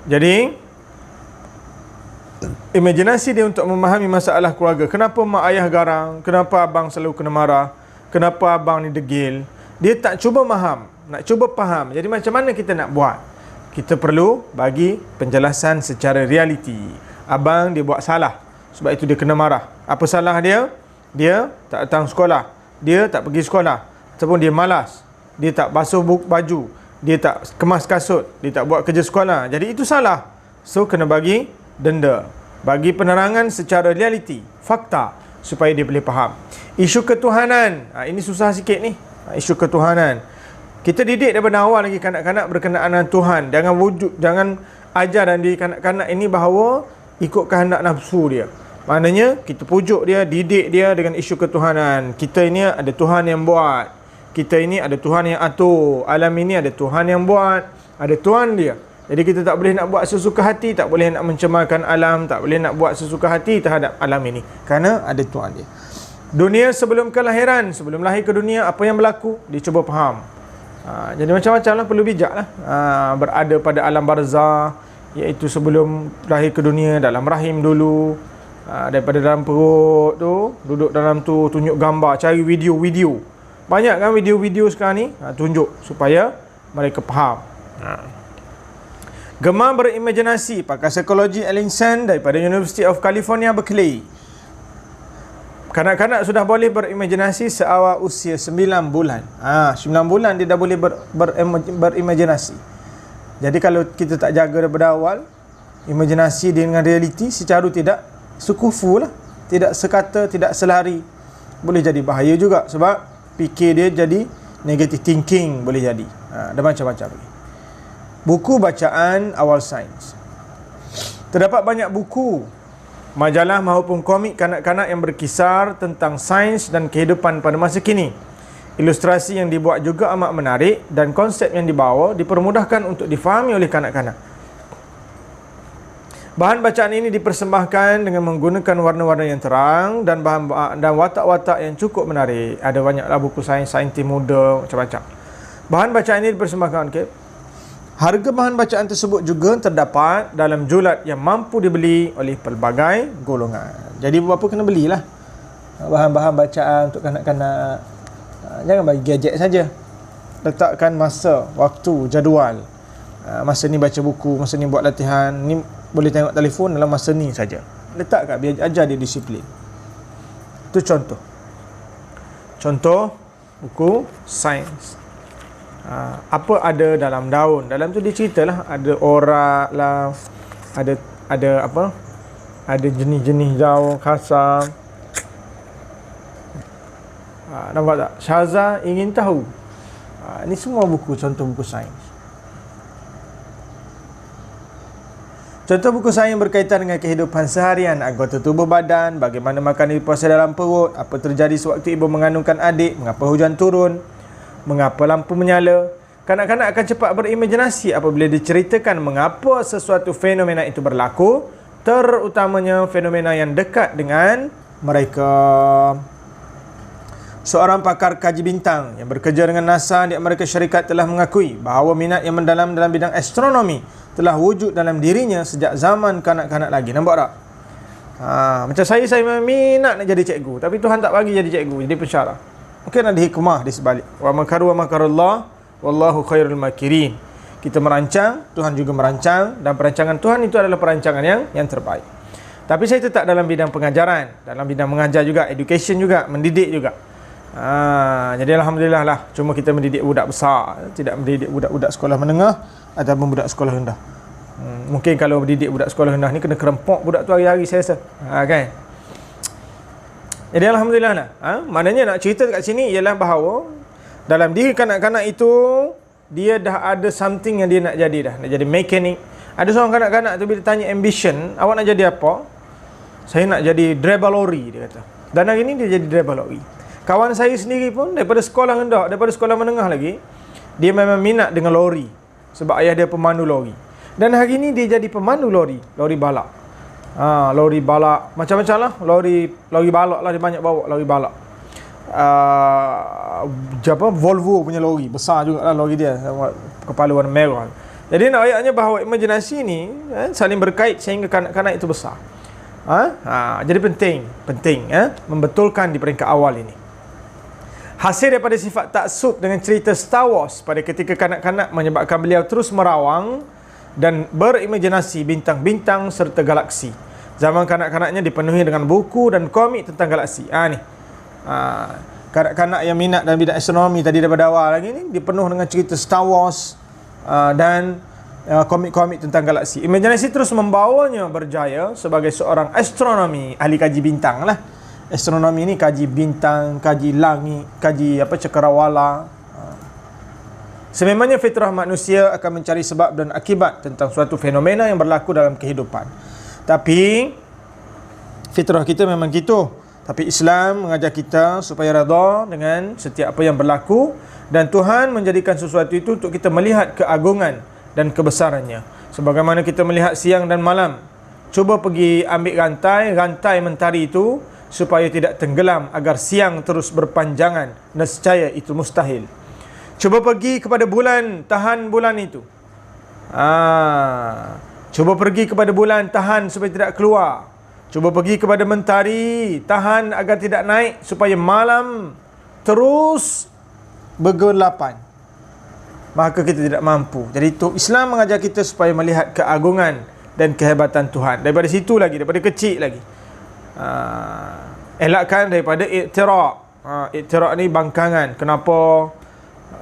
Jadi imajinasi dia untuk memahami masalah keluarga. Kenapa mak ayah garang? Kenapa abang selalu kena marah? Kenapa abang ni degil? Dia tak cuba faham, nak cuba faham. Jadi macam mana kita nak buat? Kita perlu bagi penjelasan secara realiti. Abang dia buat salah, sebab itu dia kena marah. Apa salah dia? Dia tak datang sekolah, dia tak pergi sekolah, ataupun dia malas, dia tak basuh baju, dia tak kemas kasut, dia tak buat kerja sekolah. Jadi itu salah. So kena bagi denda, bagi penerangan secara realiti, fakta, supaya dia boleh faham. Isu ketuhanan, ini susah sikit ni. Isu ketuhanan, kita didik daripada awal lagi kanak-kanak berkenaan dengan Tuhan. Jangan ajar dan didik kanak-kanak ini bahawa ikut kehendak nafsu dia. Maknanya kita pujuk dia, didik dia dengan isu ketuhanan. Kita ini ada Tuhan yang buat, kita ini ada Tuhan yang atur, alam ini ada Tuhan yang buat, ada Tuhan dia. Jadi kita tak boleh nak buat sesuka hati, tak boleh nak mencemarkan alam, tak boleh nak buat sesuka hati terhadap alam ini, kerana ada Tuhan dia. Dunia sebelum kelahiran, sebelum lahir ke dunia, apa yang berlaku, dia cuba faham. Jadi macam-macam lah, perlu bijak lah. Berada pada alam barzah, iaitu sebelum lahir ke dunia, dalam rahim dulu. Daripada dalam perut tu, duduk dalam tu, tunjuk gambar, cari video-video. Banyak kan video-video sekarang ni, tunjuk supaya mereka faham. Gemar berimajinasi, pakar psikologi Al-Insan daripada University of California, Berkeley. Kanak-kanak sudah boleh berimajinasi seawal usia 9 bulan. 9 bulan dia dah boleh berimajinasi. Jadi kalau kita tak jaga daripada awal, imajinasi dengan realiti secara tidak sekufu lah, tidak sekata, tidak selari. Boleh jadi bahaya juga, sebab fikir dia jadi negative thinking, boleh jadi. Ada macam-macam lagi. Buku bacaan awal sains. Terdapat banyak buku, majalah maupun komik kanak-kanak yang berkisar tentang sains dan kehidupan pada masa kini. Ilustrasi yang dibuat juga amat menarik dan konsep yang dibawa dipermudahkan untuk difahami oleh kanak-kanak. Bahan bacaan ini dipersembahkan dengan menggunakan warna-warna yang terang dan watak-watak yang cukup menarik. Ada banyaklah buku saintis muda, macam-macam. Bahan bacaan ini dipersembahkan, harga bahan bacaan tersebut juga terdapat dalam julat yang mampu dibeli oleh pelbagai golongan. Jadi bapa kena belilah bahan-bahan bacaan untuk kanak-kanak. Jangan bagi gadget saja. Letakkan masa, waktu, jadual. Masa ni baca buku, masa ni buat latihan, ni boleh tengok telefon dalam masa ni saja. Letakkan, biar ajar dia disiplin. Itu contoh. Contoh buku sains. Apa ada dalam daun? Dalam tu dia ceritalah, ada orak lah, ada apa? Ada jenis-jenis daun kasar. Nampak tak? Syaza ingin tahu. Ini semua buku, contoh buku sains. Contoh buku sains berkaitan dengan kehidupan seharian anggota tubuh badan, bagaimana makan diproses dalam perut, apa terjadi sewaktu ibu mengandungkan adik, mengapa hujan turun, mengapa lampu menyala. Kanak-kanak akan cepat berimajinasi apabila diceritakan mengapa sesuatu fenomena itu berlaku, terutamanya fenomena yang dekat dengan mereka. Seorang pakar kaji bintang yang bekerja dengan NASA di Amerika Syarikat telah mengakui bahawa minat yang mendalam dalam bidang astronomi telah wujud dalam dirinya sejak zaman kanak-kanak lagi. Nampak tak? Macam saya memang minat nak jadi cikgu, tapi Tuhan tak bagi jadi cikgu, jadi pensyarah. Mungkin ada hikmah di sebalik. Wa makaru wa makarullah wallahu khairul makirin. Kita merancang, Tuhan juga merancang, dan perancangan Tuhan itu adalah perancangan yang terbaik. Tapi saya tetap dalam bidang pengajaran, dalam bidang mengajar juga, education juga, mendidik juga. Jadi alhamdulillah lah, cuma kita mendidik budak besar, tidak mendidik budak-budak sekolah menengah ataupun budak sekolah rendah. Mungkin kalau mendidik budak sekolah rendah ni kena kerempok budak tu hari-hari, saya rasa. Kan? Jadi alhamdulillah lah. Maknanya nak cerita kat sini ialah bahawa dalam diri kanak-kanak itu, dia dah ada something yang dia nak jadi dah. Nak jadi mekanik. Ada seorang kanak-kanak tu bila tanya ambition, awak nak jadi apa? Saya nak jadi driver lori, dia kata. Dan hari ni dia jadi driver lori. Kawan saya sendiri pun daripada sekolah rendah, daripada sekolah menengah lagi, dia memang minat dengan lori. Sebab ayah dia pemandu lori. Dan hari ni dia jadi pemandu lori, lori balak. Lori balak, macam-macam lah. Lori balak lah, dia banyak bawa lori balak. Volvo punya lori, besar juga lah lori dia, kepala warna merah. Jadi nak ayatnya bahawa imajinasi ni saling berkait sehingga kanak-kanak itu besar. Jadi penting membetulkan di peringkat awal ini. Hasil daripada sifat taksub dengan cerita Star Wars pada ketika kanak-kanak menyebabkan beliau terus merawang dan berimajinasi bintang-bintang serta galaksi. Zaman kanak-kanaknya dipenuhi dengan buku dan komik tentang galaksi. Kanak-kanak yang minat dalam bidang astronomi tadi daripada awal lagi ni dipenuh dengan cerita Star Wars dan komik-komik tentang galaksi. Imajinasi terus membawanya berjaya sebagai seorang astronomi, ahli kaji bintang lah. Astronomi ni kaji bintang, kaji langit, kaji cakrawala. Sememangnya fitrah manusia akan mencari sebab dan akibat tentang suatu fenomena yang berlaku dalam kehidupan. Tapi fitrah kita memang gitu. Tapi Islam mengajar kita supaya redha dengan setiap apa yang berlaku, dan Tuhan menjadikan sesuatu itu untuk kita melihat keagungan dan kebesarannya. Sebagaimana kita melihat siang dan malam. Cuba pergi ambil rantai mentari itu supaya tidak tenggelam agar siang terus berpanjangan. Nescaya itu mustahil. Cuba pergi kepada bulan, tahan bulan itu. Cuba pergi kepada bulan, tahan supaya tidak keluar. Cuba pergi kepada mentari, tahan agar tidak naik supaya malam terus bergelapan. Maka kita tidak mampu. Jadi itu Islam mengajar kita supaya melihat keagungan dan kehebatan Tuhan. Daripada situ lagi, daripada kecil lagi. Elakkan daripada iktirak. Iktirak ni bangkangan. Kenapa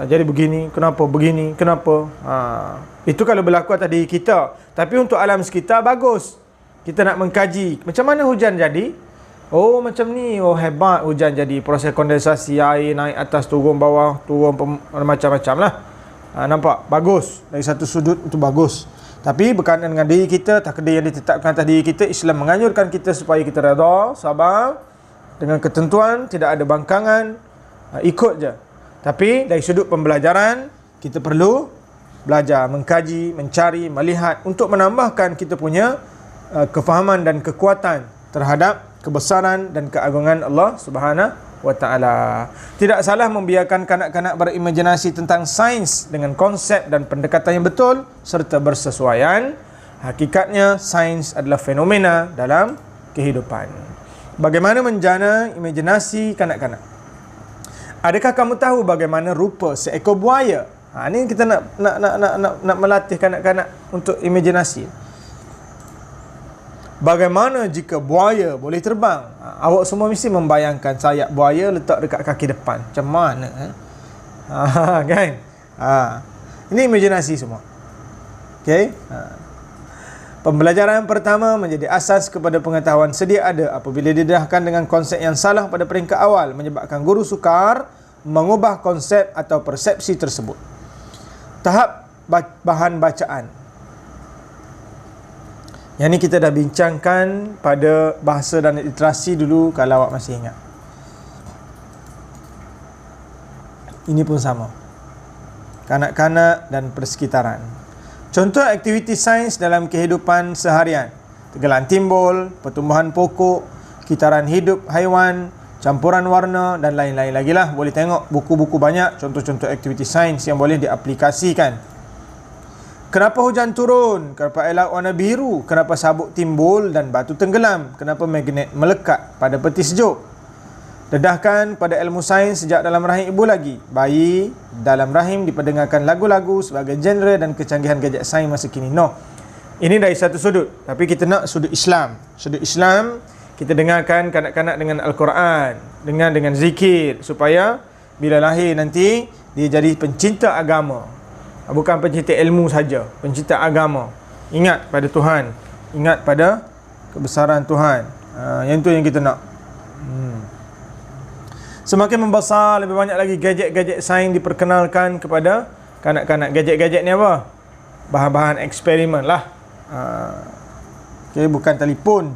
jadi begini? Kenapa begini? Kenapa? Itu kalau berlaku atas diri kita. Tapi untuk alam sekitar bagus. Kita nak mengkaji macam mana hujan jadi. Oh macam ni, oh hebat hujan jadi. Proses kondensasi air naik atas, turun bawah, turun macam-macam lah. Nampak? Bagus. Dari satu sudut itu bagus. Tapi berkaitan dengan diri kita, takdir yang ditetapkan atas diri kita, Islam menganjurkan kita supaya kita redha, sabar, dengan ketentuan, tidak ada bangkangan, ikut je. Tapi dari sudut pembelajaran, kita perlu belajar, mengkaji, mencari, melihat untuk menambahkan kita punya kefahaman dan kekuatan terhadap kebesaran dan keagungan Allah Subhanahu wa taala. Tidak salah membiarkan kanak-kanak berimajinasi tentang sains dengan konsep dan pendekatan yang betul serta bersesuaian. Hakikatnya sains adalah fenomena dalam kehidupan. Bagaimana menjana imajinasi kanak-kanak? Adakah kamu tahu bagaimana rupa seekor buaya? Ini kita nak melatih kanak-kanak untuk imajinasi. Bagaimana jika buaya boleh terbang? Awak semua mesti membayangkan sayap buaya letak dekat kaki depan. Macam mana? Kan? Ini imajinasi semua. Okay? Pembelajaran pertama menjadi asas kepada pengetahuan sedia ada apabila didedahkan dengan konsep yang salah pada peringkat awal, menyebabkan guru sukar mengubah konsep atau persepsi tersebut. Tahap bahan bacaan. Yang ni kita dah bincangkan pada bahasa dan literasi dulu, kalau awak masih ingat. Ini pun sama. Kanak-kanak dan persekitaran. Contoh aktiviti sains dalam kehidupan seharian. Tegelan timbul, pertumbuhan pokok, kitaran hidup haiwan, campuran warna dan lain-lain lagi lah. Boleh tengok buku-buku banyak contoh-contoh aktiviti sains yang boleh diaplikasikan. Kenapa hujan turun? Kenapa air laut warna biru? Kenapa sabuk timbul dan batu tenggelam? Kenapa magnet melekat pada peti sejuk? Dedahkan pada ilmu sains sejak dalam rahim ibu lagi. Bayi dalam rahim diperdengarkan lagu-lagu sebagai genre dan kecanggihan gadget sains masa kini. No. Ini dari satu sudut. Tapi kita nak sudut Islam. Sudut Islam, kita dengarkan kanak-kanak dengan Al-Quran, dengan zikir, supaya bila lahir nanti dia jadi pencinta agama. Bukan pencinta ilmu saja, pencinta agama. Ingat pada Tuhan, ingat pada kebesaran Tuhan. Yang tu yang kita nak. Semakin membesar, lebih banyak lagi gadget-gadget sains diperkenalkan kepada kanak-kanak. Gadget-gadget ni apa? Bahan-bahan eksperimen lah. Okay, bukan telefon.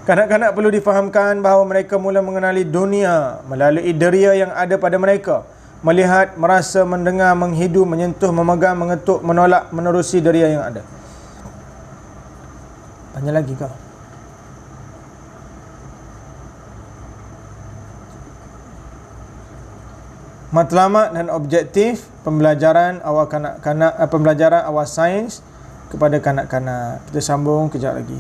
Kanak-kanak perlu difahamkan bahawa mereka mula mengenali dunia melalui deria yang ada pada mereka. Melihat, merasa, mendengar, menghidu, menyentuh, memegang, mengetuk, menolak, menerusi deria yang ada. Tanya lagi kau. Matlamat dan objektif pembelajaran awal kanak-kanak, pembelajaran awal sains kepada kanak-kanak. Kita sambung kejap lagi.